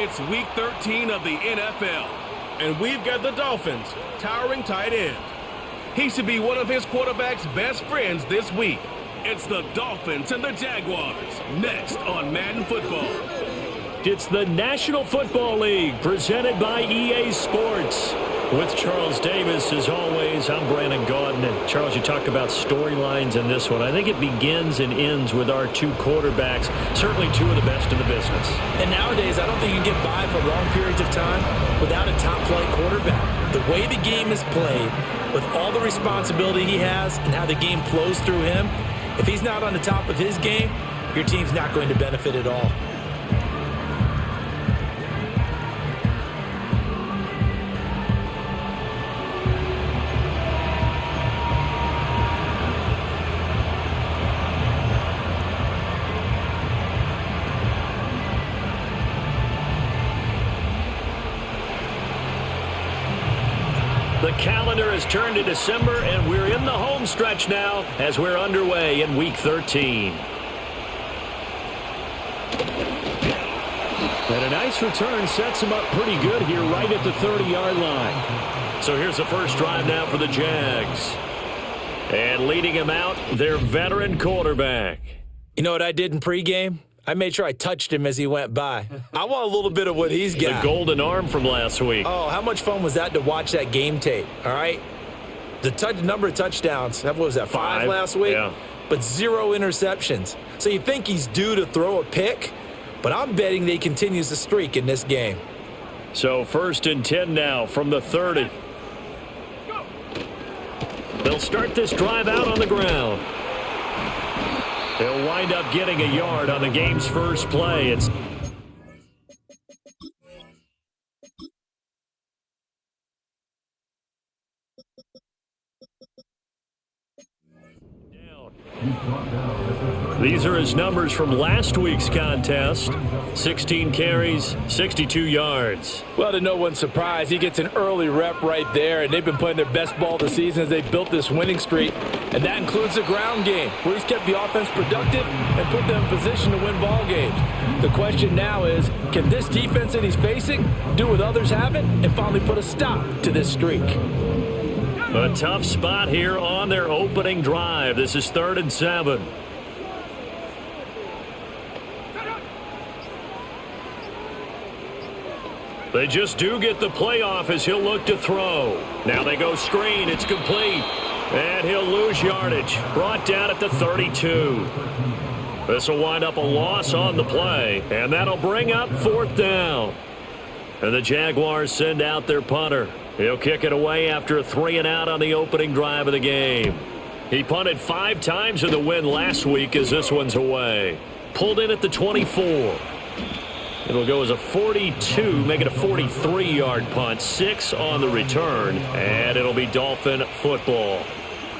It's Week 13 of the NFL, and we've got the Dolphins' towering tight end. He should be one of his quarterback's best friends this week. It's the Dolphins and the Jaguars, next on Madden Football. It's the National Football League, presented by EA Sports. With Charles Davis, as always, I'm Brandon Gaudin. And Charles, you talk about storylines in this one. I think it begins and ends with our two quarterbacks, certainly two of the best in the business. And nowadays, I don't think you can get by for long periods of time without a top-flight quarterback. The way the game is played, with all the responsibility he has and how the game flows through him, if he's not on the top of his game, your team's not going to benefit at all. The calendar has turned to December, and we're in the home stretch now as we're underway in Week 13. And a nice return sets him up pretty good here right at the 30-yard line. So here's the first drive now for the Jags. And leading him out, their veteran quarterback. You know what I did in pregame? I made sure I touched him as he went by. I want a little bit of what he's got. The golden arm from last week. Oh, how much fun was that to watch that game tape, all right? The number of touchdowns, what was that, 5 last week? Yeah. But 0 interceptions. So you think he's due to throw a pick, but I'm betting that he continues the streak in this game. So 1st and 10 now from the 30. They'll start this drive out on the ground. They'll wind up getting a yard on the game's first play. It's These are his numbers from last week's contest. 16 carries, 62 yards. Well, to no one's surprise, he gets an early rep right there, and they've been playing their best ball this season as they built this winning streak, and that includes the ground game, where he's kept the offense productive and put them in position to win ball games. The question now is, can this defense that he's facing do what others haven't and finally put a stop to this streak? A tough spot here on their opening drive. This is 3rd and 7. They just do get the play off as he'll look to throw. Now they go screen. It's complete. And he'll lose yardage. Brought down at the 32. This will wind up a loss on the play. And that'll bring up 4th down. And the Jaguars send out their punter. He'll kick it away after a 3-and-out on the opening drive of the game. He punted 5 times in the win last week as this one's away. Pulled in at the 24. It'll go as a 42, make it a 43-yard punt, 6 on the return, and it'll be Dolphin football.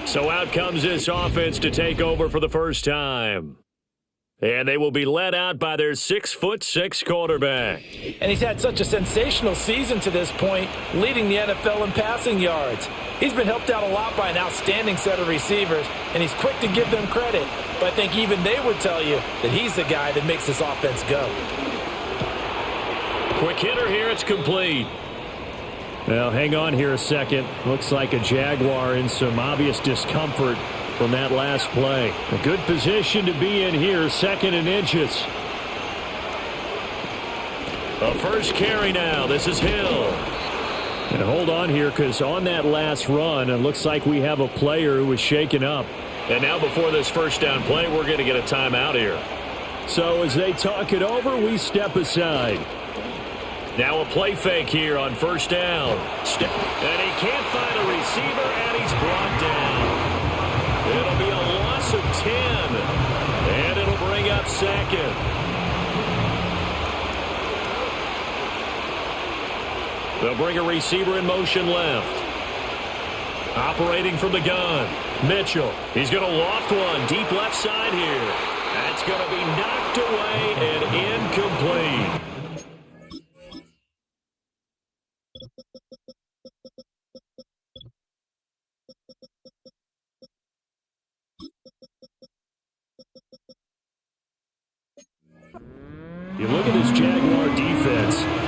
So out comes this offense to take over for the first time. And they will be led out by their 6'6" quarterback. And he's had such a sensational season to this point, leading the NFL in passing yards. He's been helped out a lot by an outstanding set of receivers, and he's quick to give them credit. But I think even they would tell you that he's the guy that makes this offense go. Quick hitter here, it's complete. Well, hang on here a second. Looks like a Jaguar in some obvious discomfort from that last play. A good position to be in here, 2nd and inches. A first carry now. This is Hill. And hold on here, because on that last run, it looks like we have a player who was shaken up. And now before this first down play, we're going to get a timeout here. So as they talk it over, we step aside. Now a play fake here on 1st down. And he can't find a receiver, and he's brought down. It'll be a loss of 10. And it'll bring up 2nd. They'll bring a receiver in motion left. Operating from the gun. Mitchell. He's going to loft one deep left side here. That's going to be knocked away and incomplete. You look at this Jaguar defense.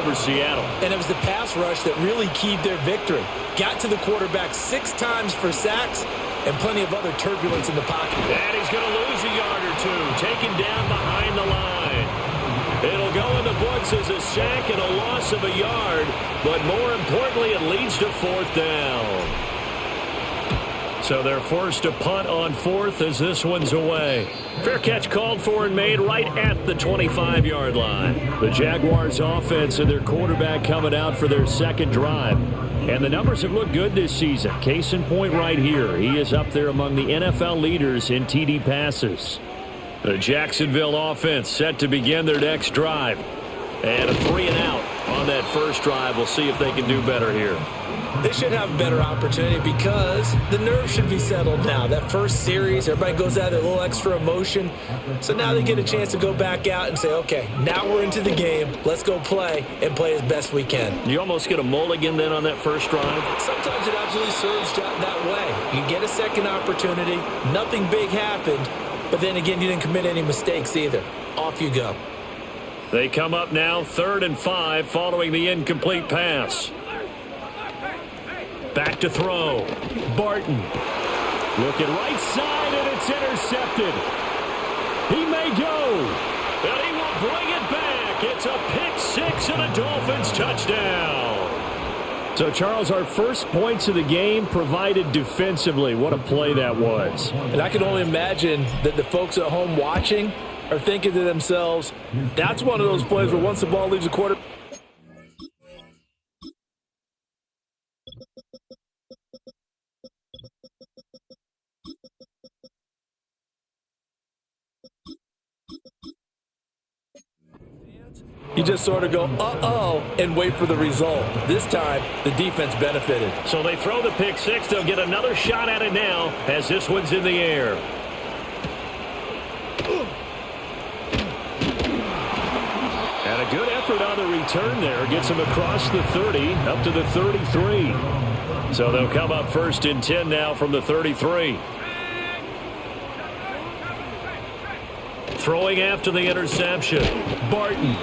over Seattle. And it was the pass rush that really keyed their victory. Got to the quarterback 6 times for sacks and plenty of other turbulence in the pocket. And he's going to lose a yard or two, taken down behind the line. It'll go in the books as a sack and a loss of a yard, but more importantly, it leads to 4th down. So they're forced to punt on 4th as this one's away. Fair catch called for and made right at the 25-yard line. The Jaguars offense and their quarterback coming out for their second drive. And the numbers have looked good this season. Case in point right here. He is up there among the NFL leaders in TD passes. The Jacksonville offense set to begin their next drive. And a 3-and-out on that first drive. We'll see if they can do better here. They should have a better opportunity because the nerves should be settled now. That first series, everybody goes out there, a little extra emotion. So now they get a chance to go back out and say, okay, now we're into the game. Let's go play and play as best we can. You almost get a mulligan then on that first drive? Sometimes it absolutely serves that way. You get a second opportunity. Nothing big happened. But then again, you didn't commit any mistakes either. Off you go. They come up now 3rd and 5 following the incomplete pass. Back to throw. Barton. Looking right side, and it's intercepted. He may go. And he will bring it back. It's a pick 6 and a Dolphins touchdown. So, Charles, our first points of the game provided defensively. What a play that was. And I can only imagine that the folks at home watching are thinking to themselves, that's one of those plays where once the ball leaves the quarterback. You just sort of go, uh-oh, and wait for the result. This time, the defense benefited. So they throw the pick 6. They'll get another shot at it now as this one's in the air. And a good effort on the return there. Gets him across the 30, up to the 33. So they'll come up 1st and 10 now from the 33. Throwing after the interception. Barton.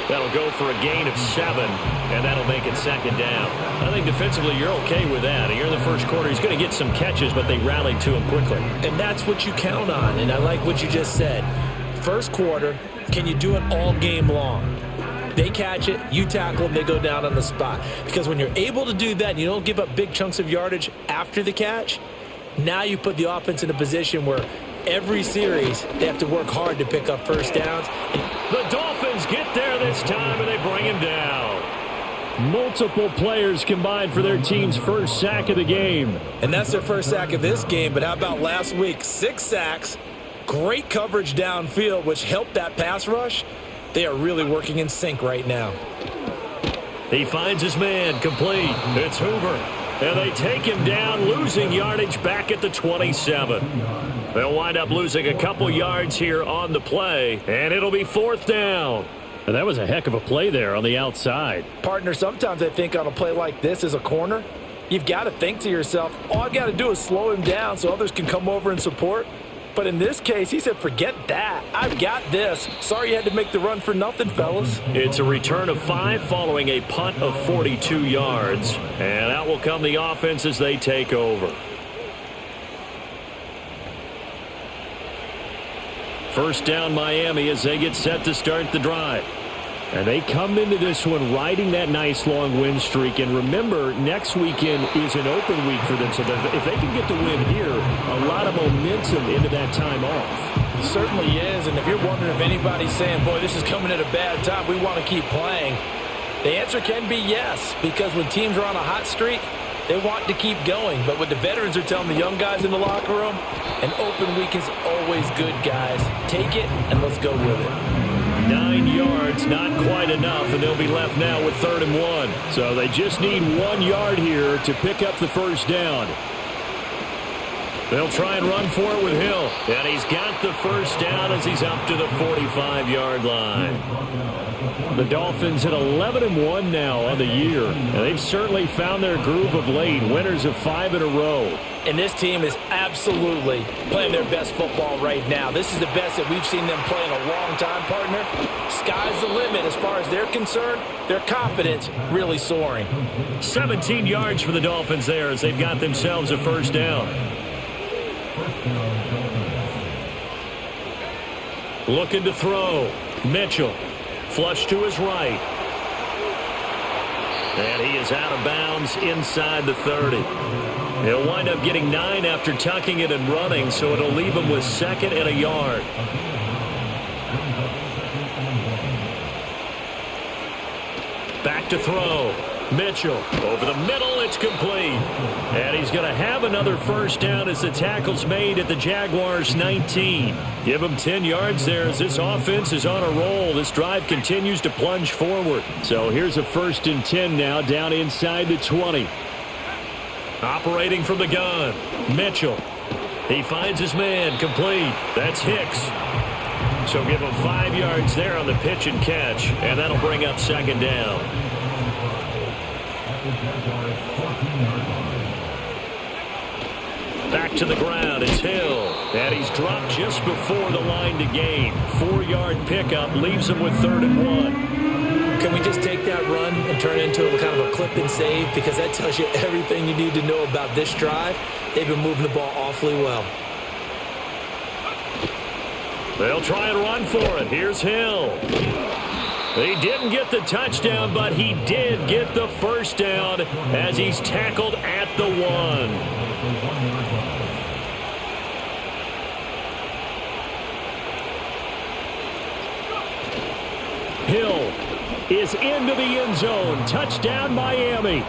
That'll go for a gain of 7, and that'll make it 2nd down. I think defensively you're okay with that. Here in the first quarter, he's going to get some catches, but they rallied to him quickly. And that's what you count on, and I like what you just said. First quarter, can you do it all game long? They catch it, you tackle them, they go down on the spot. Because when you're able to do that and you don't give up big chunks of yardage after the catch, now you put the offense in a position where every series they have to work hard to pick up first downs. The Dolphins get there this time, and they bring him down. Multiple players combined for their team's first sack of the game. And that's their first sack of this game, but how about last week? 6 sacks, great coverage downfield, which helped that pass rush. They are really working in sync right now. He finds his man, complete. It's Hoover. And they take him down, losing yardage back at the 27. They'll wind up losing a couple yards here on the play, and it'll be 4th down. And that was a heck of a play there on the outside. Partner, sometimes I think on a play like this as a corner, you've got to think to yourself, all I got to do is slow him down so others can come over and support. But in this case, he said, forget that. I've got this. Sorry you had to make the run for nothing, fellas. It's a return of 5 following a punt of 42 yards. And out will come the offense as they take over. First down Miami as they get set to start the drive. And they come into this one riding that nice long win streak. And remember, next weekend is an open week for them. So if they can get the win here, a lot of momentum into that time off. It certainly is. And if you're wondering if anybody's saying, boy, this is coming at a bad time, we want to keep playing, the answer can be yes. Because when teams are on a hot streak, they want to keep going. But what the veterans are telling the young guys in the locker room, an open week is always good, guys. Take it and let's go with it. 9 yards, not quite enough, and they'll be left now with 3rd and 1. So they just need 1 yard here to pick up the first down. They'll try and run for it with Hill. And he's got the first down as he's up to the 45-yard line. The Dolphins at 11-1 now on the year. And they've certainly found their groove of late. Winners of 5 in a row. And this team is absolutely playing their best football right now. This is the best that we've seen them play in a long time, partner. Sky's the limit as far as they're concerned. Their confidence really soaring. 17 yards for the Dolphins there as they've got themselves a first down. Looking to throw. Mitchell. Flush to his right. And he is out of bounds inside the 30. He'll wind up getting 9 after tucking it and running, so it'll leave him with 2nd and a yard. Back to throw. Mitchell over the middle. It's complete. And he's going to have another first down as the tackle's made at the Jaguars' 19. Give him 10 yards there as this offense is on a roll. This drive continues to plunge forward. So here's a 1st and 10 now down inside the 20. Operating from the gun. Mitchell. He finds his man. Complete. That's Hicks. So give him 5 yards there on the pitch and catch. And that'll bring up 2nd down. Back to the ground. It's Hill. And he's dropped just before the line to gain. 4-yard pickup leaves him with 3rd and 1. Can we just take that run and turn it into a kind of a clip and save? Because that tells you everything you need to know about this drive. They've been moving the ball awfully well. They'll try and run for it. Here's Hill. He didn't get the touchdown, but he did get the first down as he's tackled at the 1. Hill is into the end zone. Touchdown, Miami.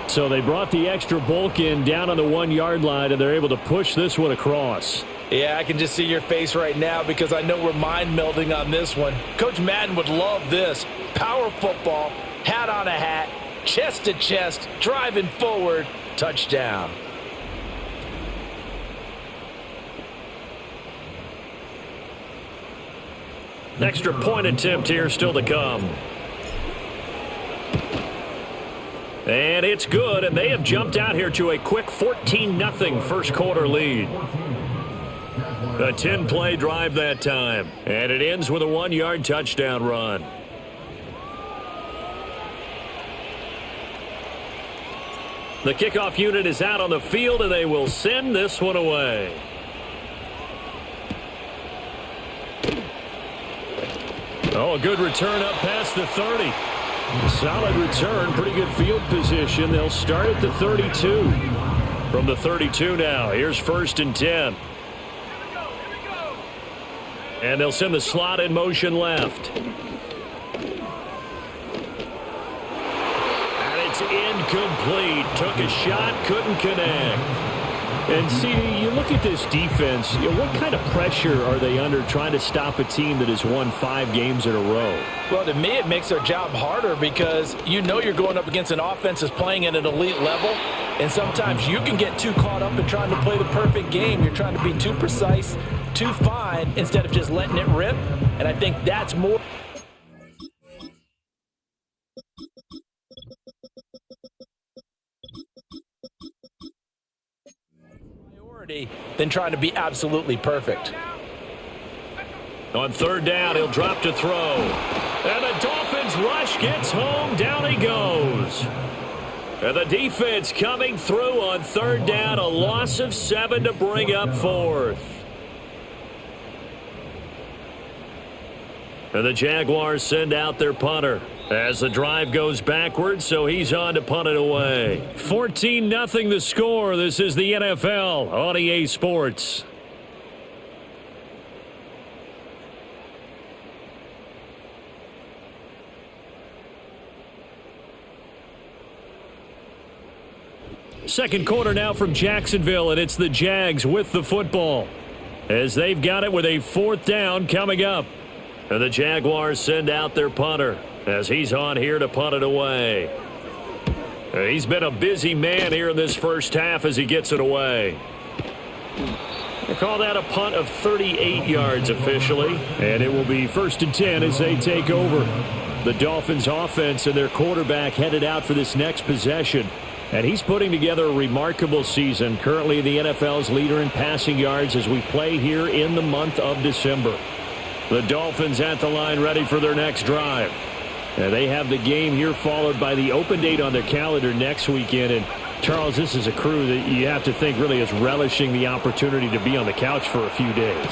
So they brought the extra bulk in down on the 1-yard line, and they're able to push this one across. Yeah, I can just see your face right now because I know we're mind melding on this one. Coach Madden would love this. Power football, hat on a hat, chest to chest, driving forward, touchdown. Extra point attempt here still to come. And it's good, and they have jumped out here to a quick 14-0 first quarter lead. A 10-play drive that time, and it ends with a 1-yard touchdown run. The kickoff unit is out on the field, and they will send this one away. Oh, a good return up past the 30. Solid return, pretty good field position. They'll start at the 32. From the 32 now, here's 1st and 10. And they'll send the slot in motion left. And it's incomplete. Took a shot, couldn't connect. And see, you look at this defense, what kind of pressure are they under trying to stop a team that has won 5 games in a row? Well, to me, it makes their job harder because you know you're going up against an offense that's playing at an elite level, and sometimes you can get too caught up in trying to play the perfect game. You're trying to be too precise, too fine, instead of just letting it rip, and I think that's more than trying to be absolutely perfect. On 3rd down, he'll drop to throw. And the Dolphins rush gets home. Down he goes. And the defense coming through on 3rd down. A loss of 7 to bring up 4th. And the Jaguars send out their punter as the drive goes backwards, so he's on to punt it away. 14-0 the score. This is the NFL on EA Sports. Second quarter now from Jacksonville, and it's the Jags with the football as they've got it with a 4th down coming up. And the Jaguars send out their punter as he's on here to punt it away. He's been a busy man here in this first half as he gets it away. They call that a punt of 38 yards officially, and it will be 1st and 10 as they take over. The Dolphins offense and their quarterback headed out for this next possession, and he's putting together a remarkable season, currently the NFL's leader in passing yards as we play here in the month of December. The Dolphins at the line ready for their next drive. And they have the game here followed by the open date on their calendar next weekend. And Charles, this is a crew that you have to think really is relishing the opportunity to be on the couch for a few days.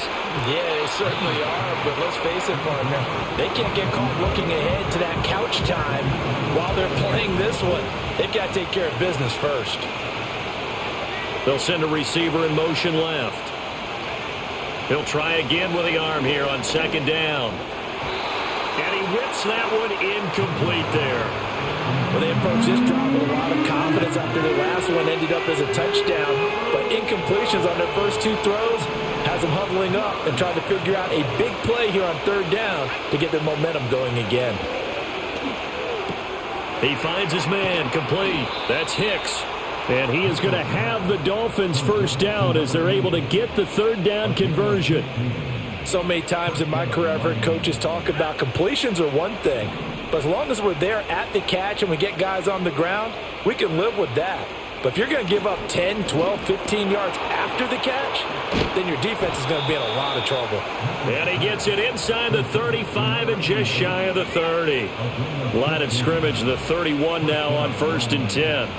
Yeah, they certainly are, but let's face it, partner, they can't get caught looking ahead to that couch time while they're playing this one. They've got to take care of business first. They'll send a receiver in motion left. He'll try again with the arm here on 2nd down. And he whips that one incomplete there. Well, they approached this drive with a lot of confidence after their last one ended up as a touchdown. But incompletions on their first 2 throws has them huddling up and trying to figure out a big play here on 3rd down to get their momentum going again. He finds his man complete. That's Hicks. And he is going to have the Dolphins' 1st down as they're able to get the 3rd down conversion. So many times in my career I've heard coaches talk about completions are one thing, but as long as we're there at the catch and we get guys on the ground, we can live with that. But if you're going to give up 10, 12, 15 yards after the catch, then your defense is going to be in a lot of trouble. And he gets it inside the 35 and just shy of the 30. Line of scrimmage, the 31 now on 1st and 10.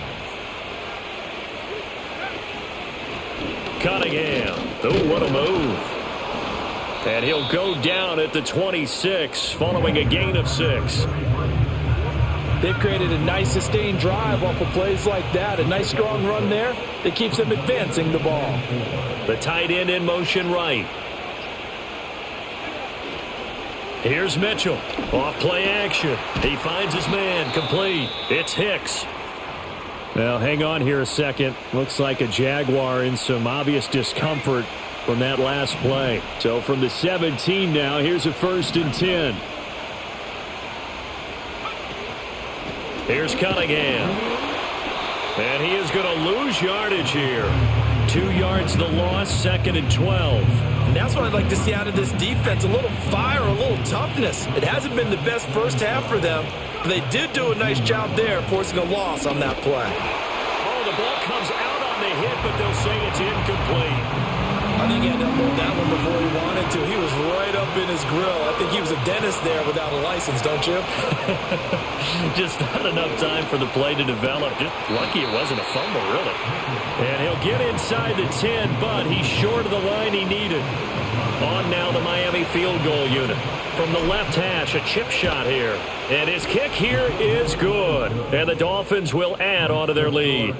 Cunningham. Oh, what a move. And he'll go down at the 26 following a gain of 6. They've created a nice sustained drive off of plays like that. A nice strong run there that keeps them advancing the ball. The tight end in motion right. Here's Mitchell. Off play action. He finds his man complete. It's Hicks. Now hang on here a second. Looks like a Jaguar in some obvious discomfort from that last play. So from the 17 now, here's a 1st and 10. Here's Cunningham. And he is going to lose yardage here. 2 yards the loss, 2nd and 12. And that's what I'd like to see out of this defense. A little fire, a little toughness. It hasn't been the best first half for them, but they did do a nice job there forcing a loss on that play. Oh, the ball comes out on the hit, but they'll say it's incomplete. I think he had to unload that one before he wanted to. He was right up in his grill. I think he was a dentist there without a license, don't you? Just not enough time for the play to develop. Just lucky it wasn't a fumble, really. And he'll get inside the 10, but he's short of the line he needed. On now the Miami field goal unit. From the left hash, a chip shot here. And his kick here is good. And the Dolphins will add on to their lead.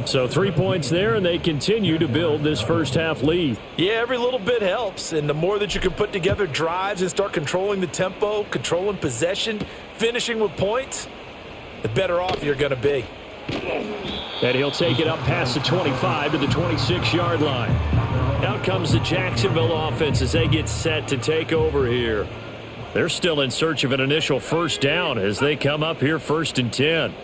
So 3 points there, and they continue to build this first half lead. Yeah, every little bit helps, and the more that you can put together drives and start controlling the tempo, controlling possession, finishing with points, the better off you're going to be. And he'll take it up past the 25 to the 26-yard line. Out comes the Jacksonville offense as they get set to take over here. They're still in search of an initial 1st down as they come up here 1st and 10.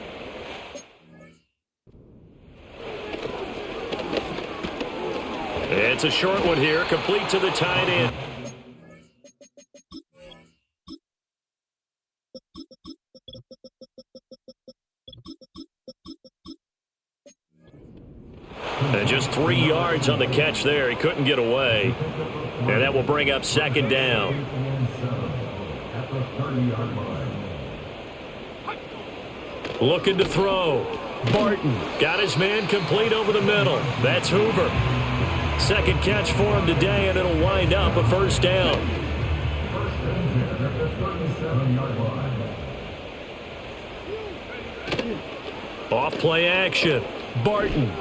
It's a short one here, complete to the tight end. And just 3 yards on the catch there. He couldn't get away. And that will bring up 2nd down. Looking to throw. Barton got his man complete over the middle. That's Hoover. 2nd catch for him today, and it'll wind up a 1st down. Off play action. Barton.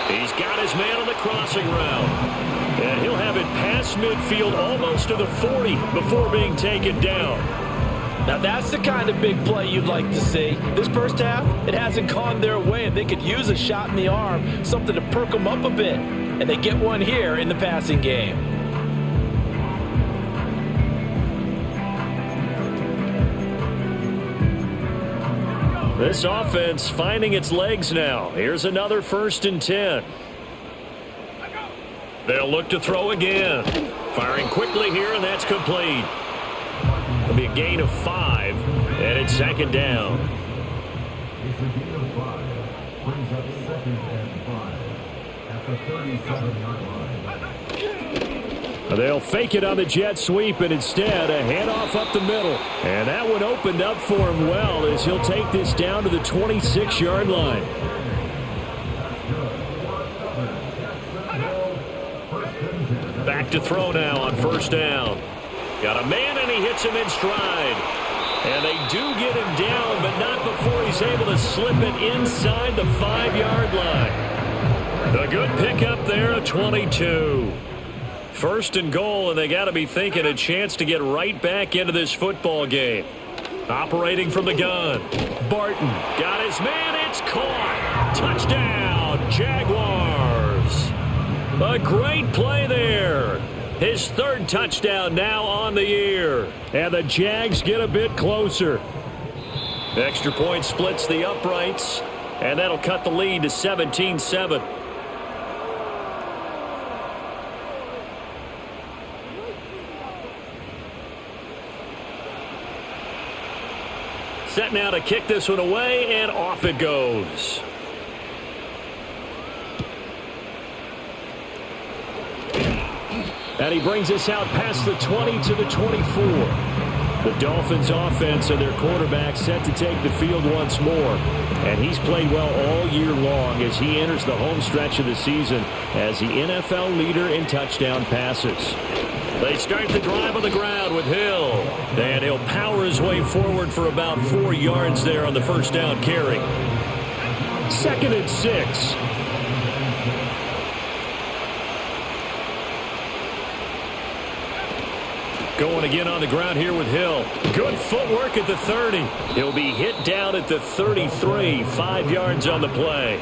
He's got his man on the crossing route. And he'll have it past midfield almost to the 40 before being taken down. Now that's the kind of big play you'd like to see. This first half, it hasn't gone their way, and they could use a shot in the arm, something to perk them up a bit. And they get one here in the passing game. This offense finding its legs now. Here's another 1st and 10. They'll look to throw again. Firing quickly here, and that's complete. It'll be a gain of 5, and it's second down. It's a gain of 5. Brings up second and 5 at the 37-yard line. They'll fake it on the jet sweep, and instead a handoff up the middle. And that one opened up for him well as he'll take this down to the 26-yard line. Back to throw now on first down. Got a man, and he hits him in stride. And they do get him down, but not before he's able to slip it inside the 5-yard line. The good pickup there at 22. First and goal, and they got to be thinking a chance to get right back into this football game. Operating from the gun. Barton got his man. It's caught. Touchdown, Jaguars. A great play there. His third touchdown now on the year. And the Jags get a bit closer. Extra point splits the uprights, and that'll cut the lead to 17-7. Set now to kick this one away, and off it goes. And he brings us out past the 20 to the 24. The Dolphins offense and their quarterback set to take the field once more. And he's played well all year long as he enters the home stretch of the season as the NFL leader in touchdown passes. They start the drive on the ground with Hill. And he'll power his way forward for about 4 yards there on the first down carry. 2nd and 6. Going again on the ground here with Hill. Good footwork at the 30. He'll be hit down at the 33. 5 yards on the play.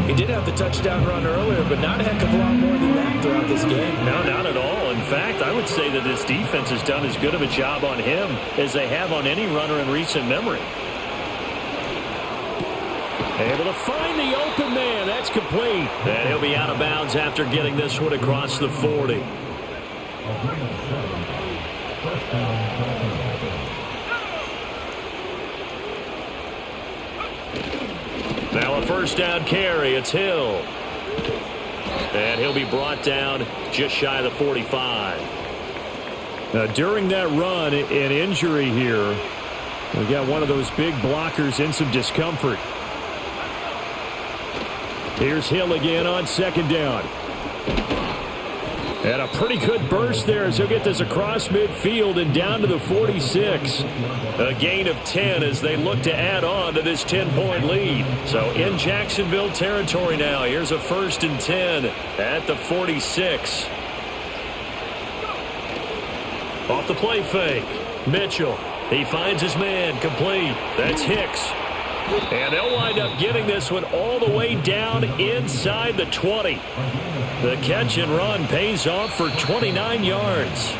He did have the touchdown run earlier, but not a heck of a lot more than that throughout this game. No, not at all. In fact, I would say that this defense has done as good of a job on him as they have on any runner in recent memory. Able to find the open man. That's complete. And he'll be out of bounds after getting this one across the 40. Now a first down carry. It's Hill. And he'll be brought down just shy of the 45. Now during that run, an injury here. We got one of those big blockers in some discomfort. Here's Hill again on second down. And a pretty good burst there as he'll get this across midfield and down to the 46. A gain of 10 as they look to add on to this 10-point lead. So in Jacksonville territory now. Here's a 1st and 10 at the 46. Off the play fake. Mitchell. He finds his man. Complete. That's Hicks. And they'll wind up getting this one all the way down inside the 20. The catch and run pays off for 29 yards.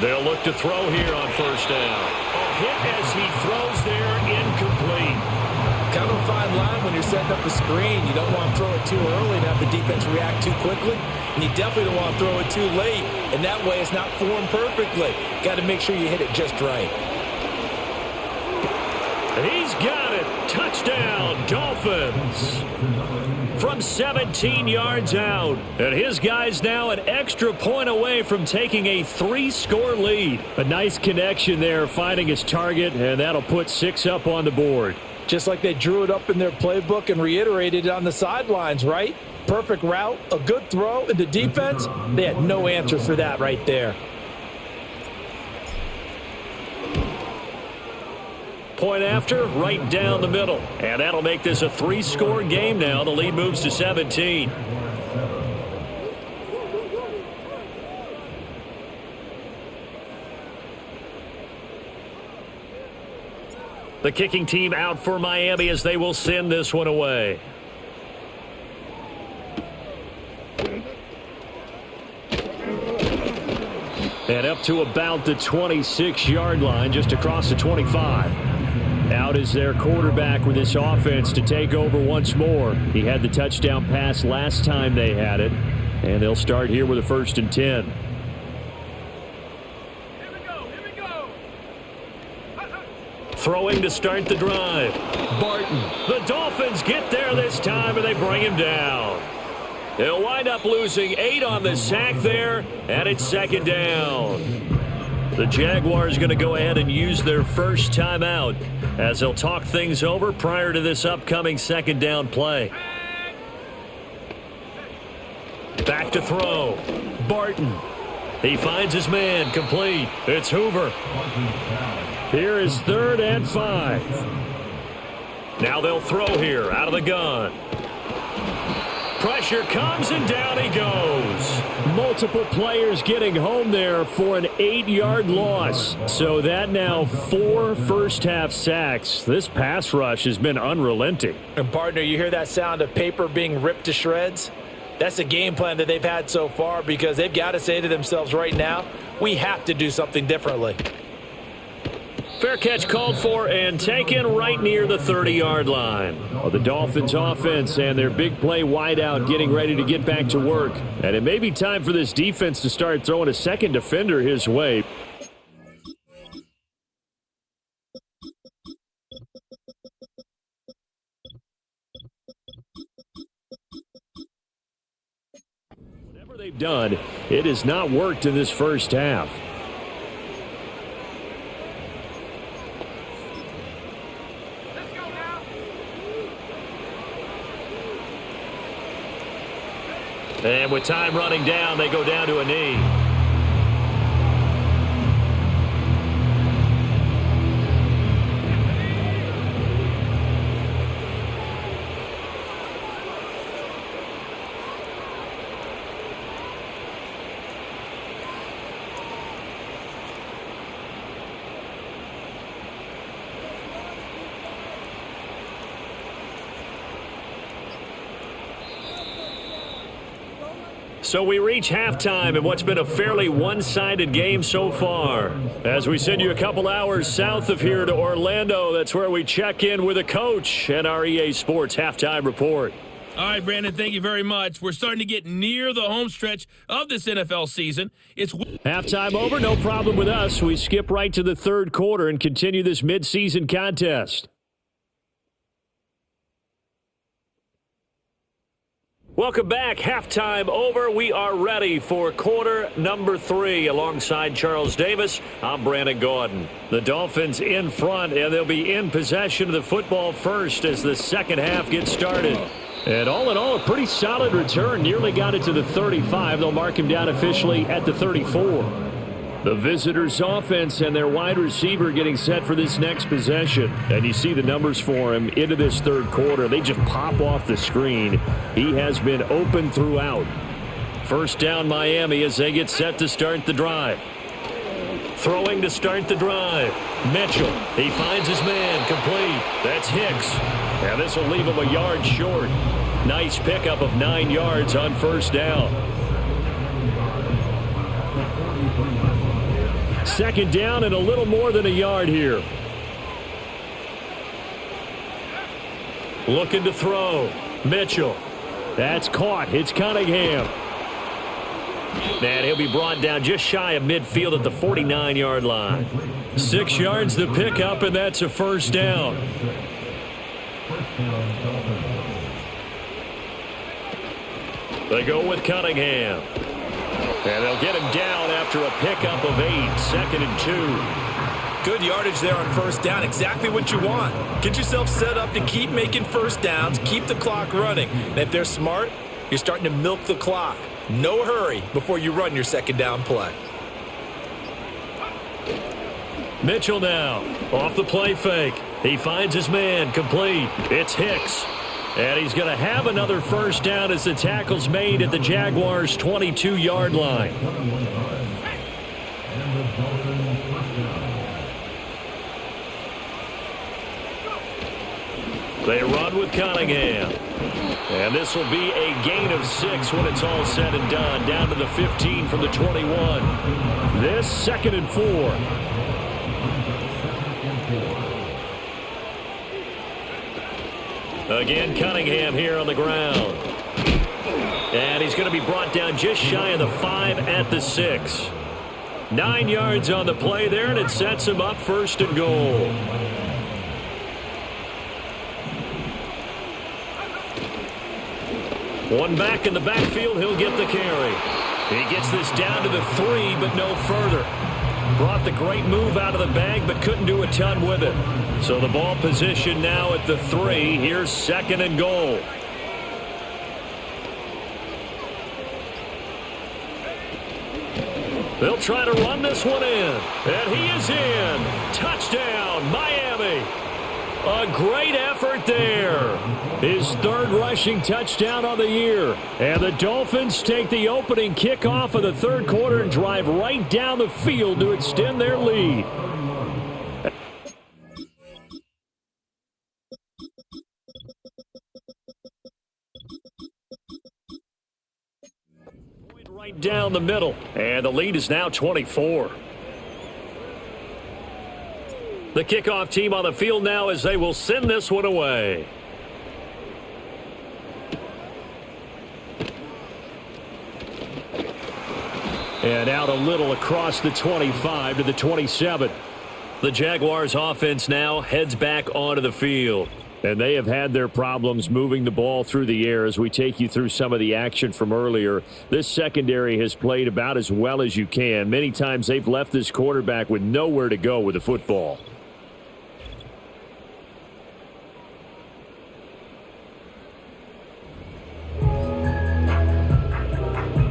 They'll look to throw here on first down. A hit as he throws there, incomplete. Kind of a fine line when you're setting up the screen. You don't want to throw it too early and have the defense react too quickly. And you definitely don't want to throw it too late. And that way it's not formed perfectly. Got to make sure you hit it just right. He's got it. Touchdown, Dolphins. From 17 yards out. And his guy's now an extra point away from taking a 3-score lead. A nice connection there, finding his target, and that'll put 6 up on the board. Just like they drew it up in their playbook and reiterated it on the sidelines, right? Perfect route, a good throw, and the defense, they had no answer for that right there. Point after, right down the middle. And that'll make this a 3-score game now. The lead moves to 17. The kicking team out for Miami as they will send this one away. And up to about the 26-yard line, just across the 25. Out is their quarterback with this offense to take over once more. He had the touchdown pass last time they had it. And they'll start here with a 1st and 10. Throwing to start the drive. Barton. The Dolphins get there this time, and they bring him down. They'll wind up losing 8 on the sack there, and it's 2nd down. The Jaguars going to go ahead and use their first timeout as they'll talk things over prior to this upcoming 2nd down play. Back to throw. Barton. He finds his man. Complete. It's Hoover. Here is 3rd and 5. Now they'll throw here out of the gun. Pressure comes and down he goes. Multiple players getting home there for an 8-yard loss. So that now 4 first-half sacks. This pass rush has been unrelenting. And partner, you hear that sound of paper being ripped to shreds? That's the game plan that they've had so far because they've got to say to themselves right now, we have to do something differently. Fair catch called for and taken right near the 30-yard line. Well, the Dolphins offense and their big play wideout getting ready to get back to work. And it may be time for this defense to start throwing a second defender his way. Whatever they've done, it has not worked in this first half. And with time running down, they go down to a knee. So we reach halftime in what's been a fairly one-sided game so far. As we send you a couple hours south of here to Orlando, that's where we check in with a coach at our EA Sports Halftime Report. All right, Brandon, thank you very much. We're starting to get near the home stretch of this NFL season. It's halftime over, no problem with us. We skip right to the 3rd quarter and continue this midseason contest. Welcome back. Halftime over. We are ready for quarter number 3. Alongside Charles Davis, I'm Brandon Gaudin. The Dolphins in front, and they'll be in possession of the football first as the second half gets started. And all in all, a pretty solid return. Nearly got it to the 35. They'll mark him down officially at the 34. The visitors' offense and their wide receiver getting set for this next possession. And you see the numbers for him into this 3rd quarter. They just pop off the screen. He has been open throughout. First down Miami as they get set to start the drive. Throwing to start the drive. Mitchell. He finds his man. Complete. That's Hicks. And this will leave him a yard short. Nice pickup of 9 yards on first down. Second down and a little more than a yard here. Looking to throw. Mitchell. That's caught. It's Cunningham. And he'll be brought down just shy of midfield at the 49-yard line. 6 yards to pick up, and that's a first down. They go with Cunningham. And they'll get him down after a pickup of 8, 2nd and 2. Good yardage there on first down. Exactly what you want. Get yourself set up to keep making first downs, keep the clock running. And if they're smart, you're starting to milk the clock. No hurry before you run your second down play. Mitchell now off the play fake. He finds his man. Complete. It's Hicks. And he's going to have another first down as the tackle's made at the Jaguars' 22-yard line. They run with Cunningham. And this will be a gain of 6 when it's all said and done. Down to the 15 from the 21. This 2nd and 4. Again, Cunningham here on the ground. And he's going to be brought down just shy of the 5 at the 6. 9 yards on the play there, and it sets him up 1st and goal. One back in the backfield, he'll get the carry. He gets this down to the 3, but no further. Brought the great move out of the bag, but couldn't do a ton with it. So the ball position now at the 3. Here's 2nd and goal. They'll try to run this one in. And he is in. Touchdown, Miami. A great effort there. His 3rd rushing touchdown on the year. And the Dolphins take the opening kickoff of the 3rd quarter and drive right down the field to extend their lead. Right down the middle. And the lead is now 24. The kickoff team on the field now as they will send this one away. And out a little across the 25 to the 27. The Jaguars offense now heads back onto the field. And they have had their problems moving the ball through the air as we take you through some of the action from earlier. This secondary has played about as well as you can. Many times they've left this quarterback with nowhere to go with the football.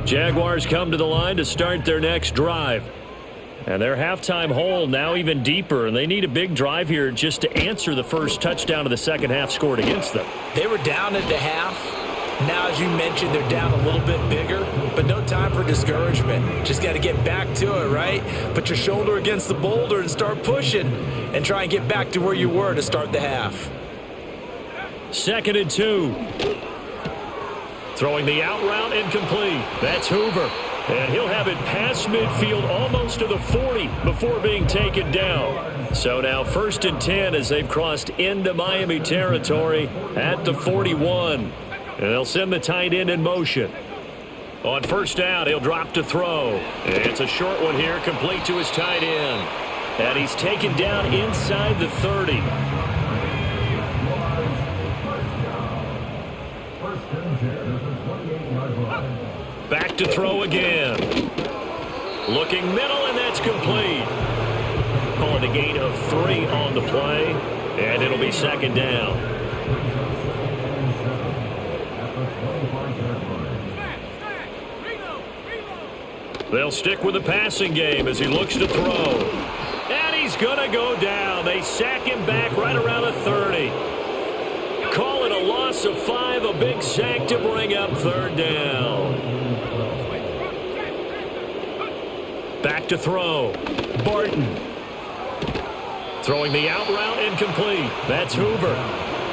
Jaguars come to the line to start their next drive. And their halftime hole now even deeper, and they need a big drive here just to answer the first touchdown of the second half scored against them. They were down at the half. Now, as you mentioned, they're down a little bit bigger, but no time for discouragement. Just got to get back to it, right? Put your shoulder against the boulder and start pushing and try and get back to where you were to start the half. 2nd and 2. Throwing the out route incomplete. That's Hoover. And he'll have it past midfield almost to the 40 before being taken down. So now 1st and 10 as they've crossed into Miami territory at the 41. And they'll send the tight end in motion. On 1st down, he'll drop to throw. It's a short one here, complete to his tight end. And he's taken down inside the 30. Back to throw again. Looking middle, and that's complete. Calling a gain of 3 on the play, and it'll be 2nd down. They'll stick with the passing game as he looks to throw. And he's going to go down. They sack him back right around the 30. Call it a loss of 5, a big sack to bring up 3rd down. Back to throw. Barton. Throwing the out route incomplete. That's Hoover.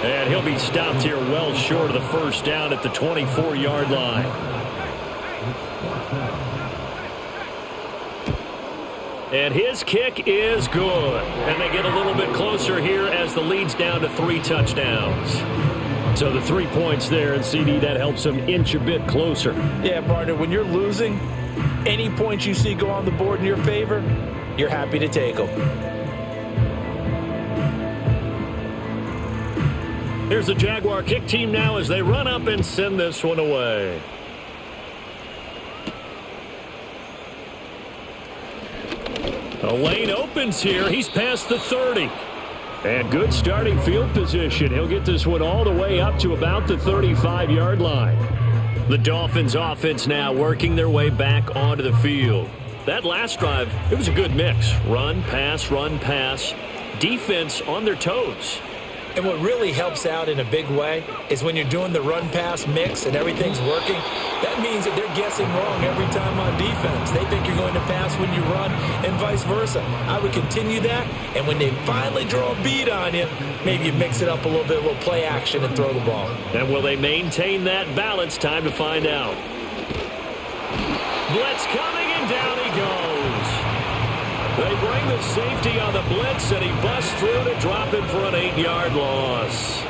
And he'll be stopped here well short of the 1st down at the 24-yard line. And his kick is good. And they get a little bit closer here as the lead's down to 3 touchdowns. So the 3 points there, and CD, that helps them inch a bit closer. Yeah, partner, when you're losing, any points you see go on the board in your favor, you're happy to take them. Here's the Jaguar kick team now as they run up and send this one away. The lane opens here. He's past the 30. And good starting field position. He'll get this one all the way up to about the 35-yard line. The Dolphins offense now working their way back onto the field. That last drive, it was a good mix. Run, pass, defense on their toes. And what really helps out in a big way is when you're doing the run-pass mix and everything's working, that means that they're guessing wrong every time on defense. They think you're going to pass when you run and vice versa. I would continue that, and when they finally draw a beat on you, maybe you mix it up a little bit, a little play action and throw the ball. And will they maintain that balance? Time to find out. Blitz coming, and down he goes. They bring the safety on the blitz, and he busts through to drop it for an 8-yard loss.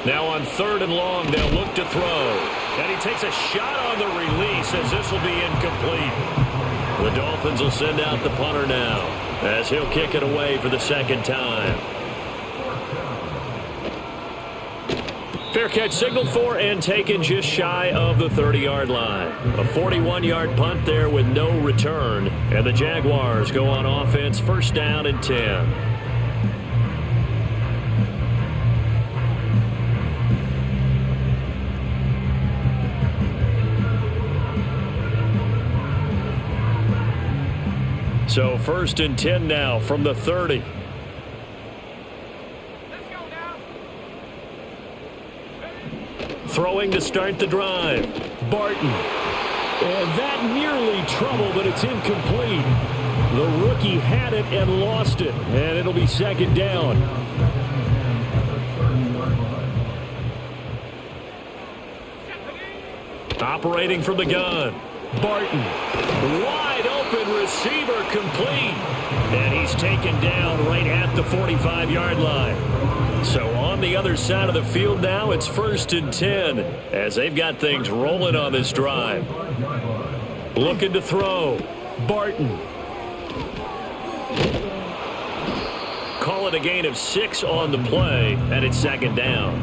Now on 3rd and long, they'll look to throw. And he takes a shot on the release as this will be incomplete. The Dolphins will send out the punter now as he'll kick it away for the 2nd time. Fair catch signaled for and taken just shy of the 30-yard line. A 41-yard punt there with no return. And the Jaguars go on offense, 1st down and 10. So 1st and 10 now from the 30. Throwing to start the drive. Barton. And that nearly trouble, but it's incomplete. The rookie had it and lost it. And it'll be 2nd down. Operating from the gun. Barton. Wide open receiver complete. And he's taken down right at the 45-yard line. So on the other side of the field now, it's 1st and 10 as they've got things rolling on this drive. Looking to throw. Barton. Call it a gain of 6 on the play, and it's 2nd down.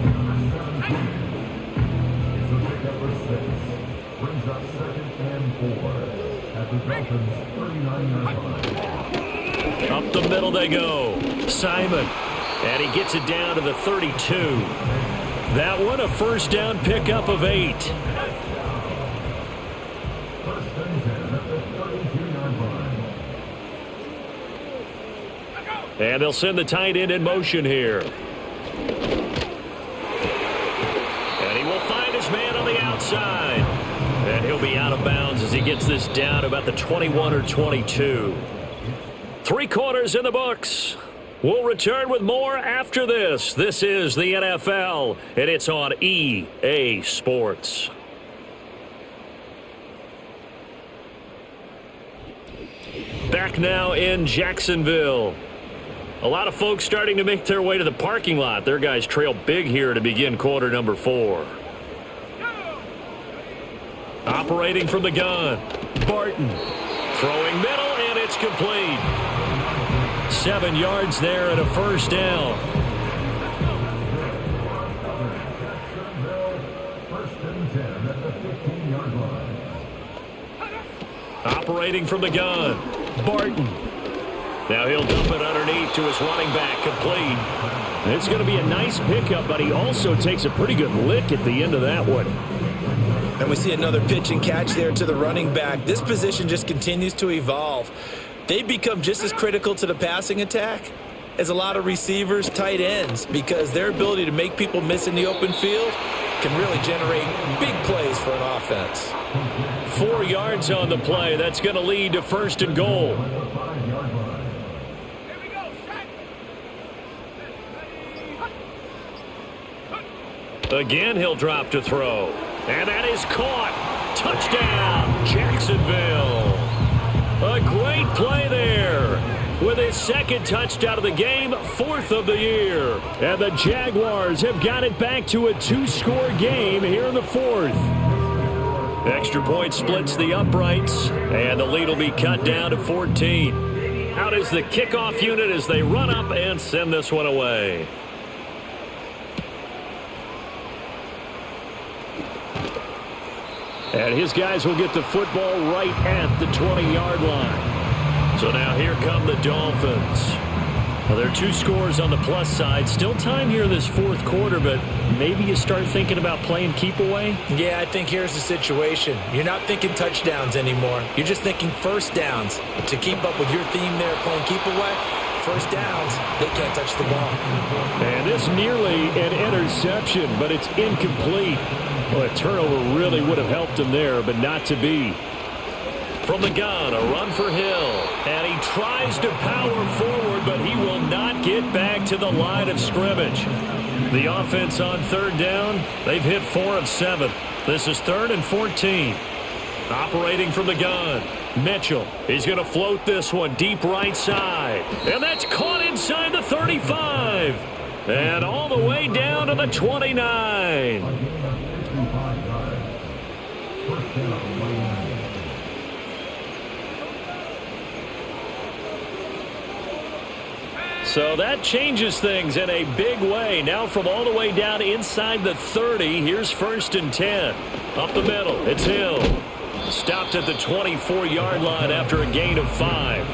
Brings up 2nd and 4 at the Dolphins' 39-yard line. Up the middle they go. Simon. And he gets it down to the 32. That one a 1st down pickup of 8. 1st and 10 at the 32-yard line. And they'll send the tight end in motion here. And he will find his man on the outside. And he'll be out of bounds as he gets this down about the 21 or 22. 3 quarters in the books. We'll return with more after this. This is the NFL, and it's on EA Sports. Back now in Jacksonville. A lot of folks starting to make their way to the parking lot. Their guys trail big here to begin quarter number 4. Operating from the gun. Barton. Throwing middle, and it's complete. 7 yards there and a 1st down. 1st and 10 at the 15-yard line. Operating from the gun. Barton. Now he'll dump it underneath to his running back, complete. It's going to be a nice pickup, but he also takes a pretty good lick at the end of that one. And we see another pitch and catch there to the running back. This position just continues to evolve. They become just as critical to the passing attack as a lot of receivers, tight ends, because their ability to make people miss in the open field can really generate big plays for an offense. 4 yards on the play. That's going to lead to 1st and goal. Again, he'll drop to throw. And that is caught. Touchdown, Jacksonville. A great play there. With his 2nd touchdown of the game, 4th of the year. And the Jaguars have got it back to a 2-score game here in the 4th. Extra point splits the uprights, and the lead will be cut down to 14. Out is the kickoff unit as they run up and send this one away. And his guys will get the football right at the 20-yard line. So now here come the Dolphins. Well, there are 2 scores on the plus side. Still time here in this 4th quarter, but maybe you start thinking about playing keep away? Yeah, I think here's the situation. You're not thinking touchdowns anymore. You're just thinking 1st downs. To keep up with your theme there, playing keep away, First downs, they can't touch the ball. And this nearly an interception, but it's incomplete. Well, a turnover really would have helped him there, but not to be. From the gun, a run for Hill. And he tries to power forward, but he will not get back to the line of scrimmage. The offense on third down, they've hit 4 of 7. This is 3rd and 14. Operating from the gun, Mitchell. He's going to float this one deep right side. And that's caught inside the 35. And all the way down to the 29. So that changes things in a big way. Now from all the way down inside the 30, here's 1st and 10. Up the middle, it's Hill. Stopped at the 24-yard line after a gain of 5.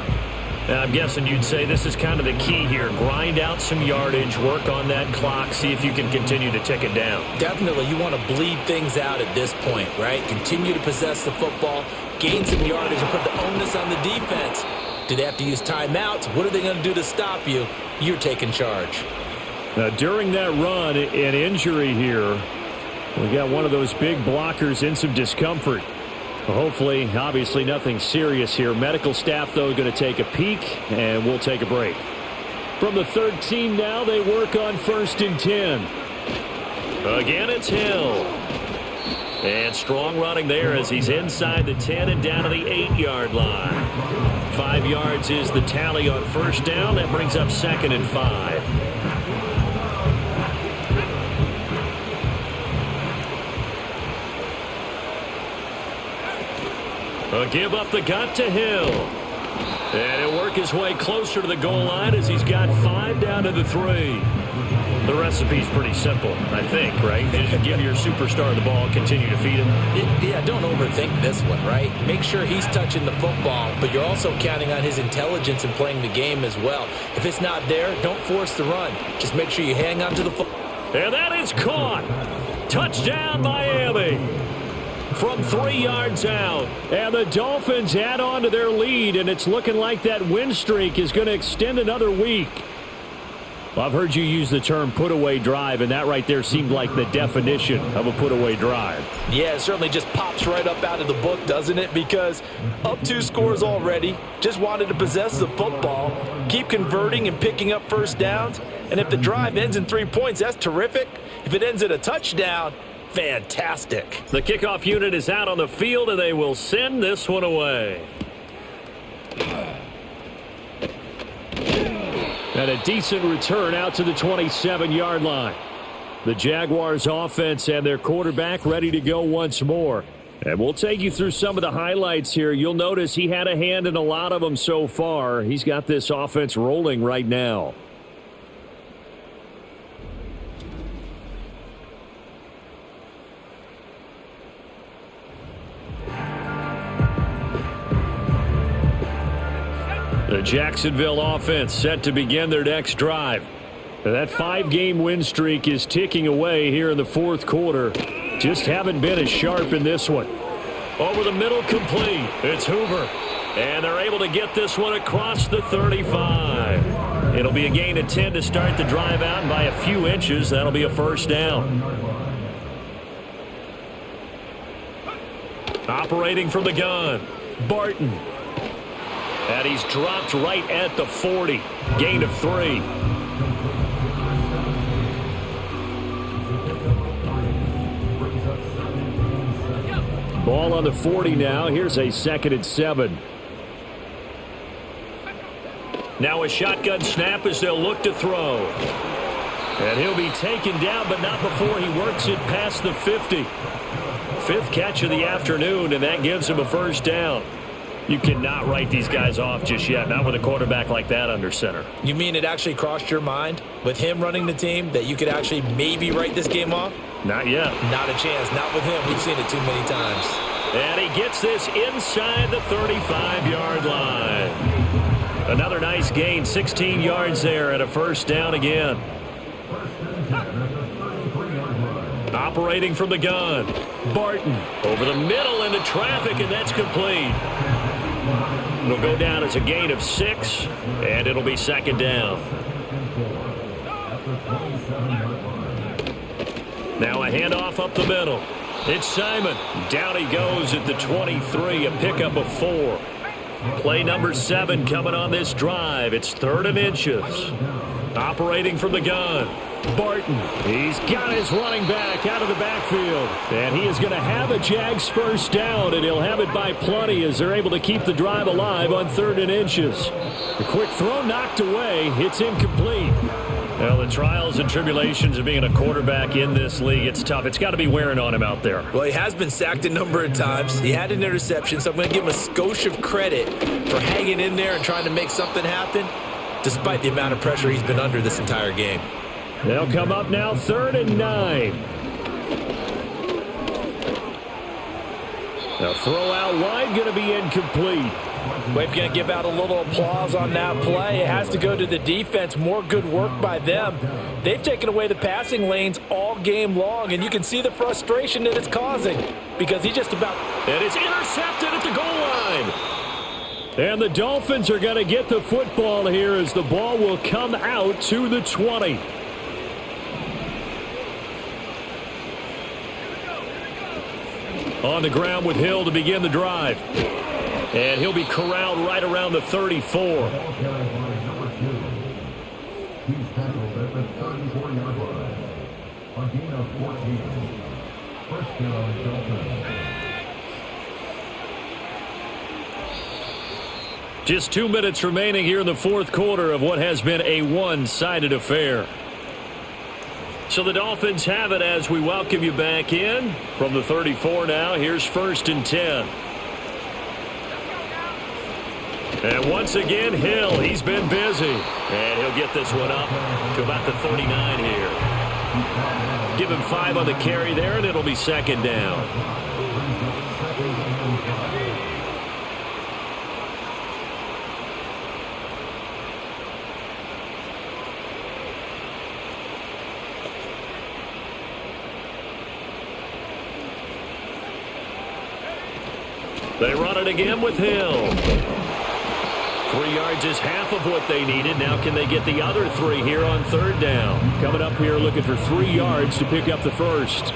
Now, I'm guessing you'd say this is kind of the key here. Grind out some yardage, work on that clock, see if you can continue to tick it down. Definitely, you want to bleed things out at this point, right? Continue to possess the football, gain some yardage, and put the onus on the defense. Do they have to use timeouts? What are they going to do to stop you? You're taking charge. Now, during that run, an injury here. We got one of those big blockers in some discomfort. Hopefully, obviously nothing serious here. Medical staff, though, going to take a peek, and we'll take a break. From the 13 now, they work on 1st and 10. Again, it's Hill. And strong running there as he's inside the 10 and down to the 8-yard line. 5 yards is the tally on 1st down. That brings up 2nd and 5. A give up the gut to Hill. And he'll work his way closer to the goal line as he's got 5 down to the 3. The recipe's pretty simple, I think, right? Just give your superstar the ball, continue to feed him. Yeah, don't overthink this one, right? Make sure he's touching the football, but you're also counting on his intelligence in playing the game as well. If it's not there, don't force the run. Just make sure you hang on to the football. And that is caught. Touchdown, Miami. From 3 yards out. And the Dolphins add on to their lead, and it's looking like that win streak is going to extend another week. Well, I've heard you use the term put-away drive, and that right there seemed like the definition of a put-away drive. Yeah, it certainly just pops right up out of the book, doesn't it? Because up 2 scores already, just wanted to possess the football, keep converting and picking up 1st downs, and if the drive ends in 3 points, that's terrific. If it ends in a touchdown, fantastic. The kickoff unit is out on the field, and they will send this one away. And a decent return out to the 27-yard line. The Jaguars offense and their quarterback ready to go once more. And we'll take you through some of the highlights here. You'll notice he had a hand in a lot of them so far. He's got this offense rolling right now. The Jacksonville offense set to begin their next drive. That 5-game win streak is ticking away here in the 4th quarter. Just haven't been as sharp in this one. Over the middle, complete. It's Hoover. And they're able to get this one across the 35. It'll be a gain of 10 to start the drive out, and by a few inches, that'll be a 1st down. Operating from the gun, Barton. And he's dropped right at the 40. Gain of 3. Ball on the 40 now. Here's a 2nd and 7. Now a shotgun snap as they'll look to throw. And he'll be taken down, but not before he works it past the 50. 5th catch of the afternoon, and that gives him a 1st down. You cannot write these guys off just yet, not with a quarterback like that under center. You mean it actually crossed your mind with him running the team that you could actually maybe write this game off? Not yet. Not a chance. Not with him. We've seen it too many times. And he gets this inside the 35-yard line. Another nice gain, 16 yards there, and a 1st down again. Operating from the gun, Barton over the middle into traffic, and that's complete. It'll go down as a gain of 6, and it'll be second down. Now a handoff up the middle. It's Simon. Down he goes at the 23, a pickup of 4. Play number 7 coming on this drive. It's 3rd and inches. Operating from the gun. Barton. He's got his running back out of the backfield. And he is going to have a Jags first down, and he'll have it by plenty as they're able to keep the drive alive on 3rd and inches. The quick throw knocked away. It's incomplete. Well, the trials and tribulations of being a quarterback in this league, it's tough. It's got to be wearing on him out there. Well, he has been sacked a number of times. He had an interception, so I'm going to give him a skosh of credit for hanging in there and trying to make something happen, despite the amount of pressure he's been under this entire game. They'll come up now 3rd and 9. The throw out wide going to be incomplete. We're going to give out a little applause on that play. It has to go to the defense. More good work by them. They've taken away the passing lanes all game long, and you can see the frustration that it's causing because he just about... And it's intercepted at the goal line. And the Dolphins are going to get the football here as the ball will come out to the 20. On the ground with Hill to begin the drive. And he'll be corralled right around the 34. He's tackled at the 34-yard line. A gain of 14. First down, Dolphins. Just 2 minutes remaining here in the 4th quarter of what has been a one-sided affair. So the Dolphins have it as we welcome you back in. From the 34 now, here's 1st and 10. And once again, Hill, he's been busy. And he'll get this one up to about the 39 here. Give him 5 on the carry there, and it'll be second down. They run it again with Hill. 3 yards is half of what they needed. Now can they get the other 3 here on 3rd down? Coming up here looking for 3 yards to pick up the first.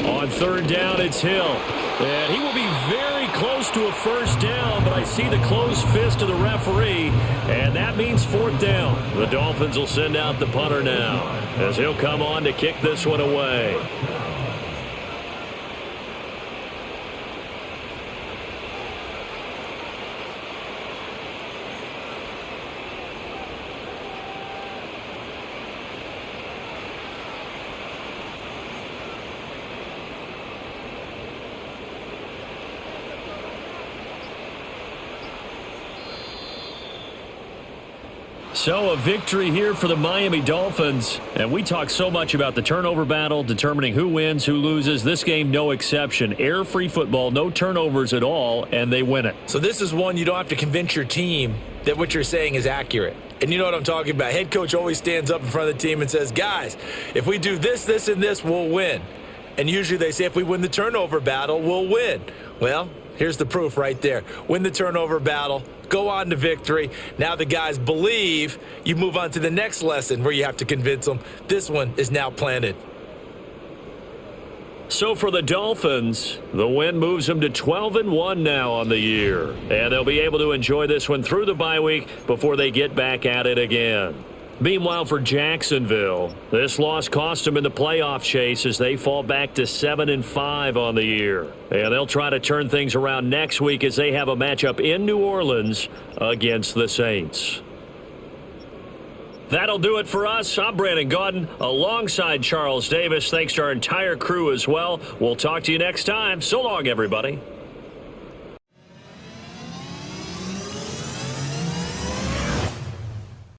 On 3rd down, it's Hill. And he will be very close to a first down, but I see the closed fist of the referee, and that means 4th down. The Dolphins will send out the punter now as he'll come on to kick this one away. So a victory here for the Miami Dolphins. And we talk so much about the turnover battle, determining who wins, who loses. This game, no exception. Air-free football, no turnovers at all, and they win it. So this is one you don't have to convince your team that what you're saying is accurate. And you know what I'm talking about. Head coach always stands up in front of the team and says, guys, if we do this, this, and this, we'll win. And usually they say if we win the turnover battle, we'll win. Well, here's the proof right there. Win the turnover battle. Go on to victory. Now the guys believe. You move on to the next lesson where you have to convince them. This one is now planted. So for the Dolphins, the win moves them to 12-1 now on the year. And they'll be able to enjoy this one through the bye week before they get back at it again. Meanwhile, for Jacksonville, this loss cost them in the playoff chase as they fall back to 7-5 on the year. And they'll try to turn things around next week as they have a matchup in New Orleans against the Saints. That'll do it for us. I'm Brandon Gaudin alongside Charles Davis. Thanks to our entire crew as well. We'll talk to you next time. So long, everybody.